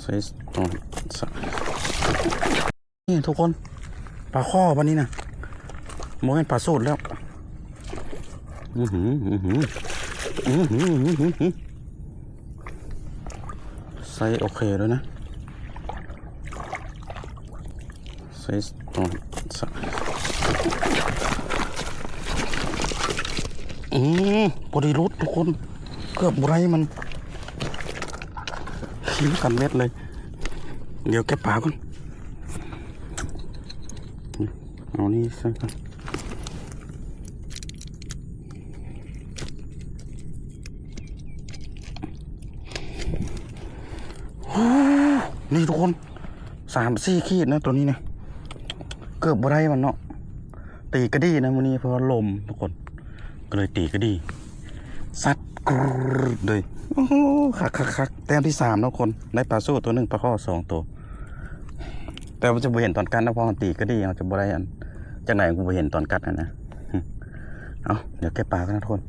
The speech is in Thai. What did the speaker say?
ไซส์นี่ทุกคนปลาข้อวันนี้นะโมเห็นปลาสูตรแล้วไซส์โอเคเลยนะไซส์พอดีรุดทุกคนเกือบบุไรมันทิ้งกันเม็ดเลยเดี๋ยวเก็บปลาก่อนเอานี่ใส่กันนี่ทุกคน3-4 ขีดนะตัวนี้นะเกือบบุไรมันเนาะตีกระดีนะวันนี้เพราะลมทุกคนก็เลยตีกระดีซัดกรูดเลยโอ้โหคักแต้มที่3ทุกคนได้ปลาสู้ตัว1ปลาข้อ2ตัวแต่ว่าจะบ่เห็นตอนกัดนะพอตีกระดีเราจะบ่ได้อันจากไหนกูบ่เห็นตอนกัดนะเอาเดี๋ยวแกปลากันนะทุกคน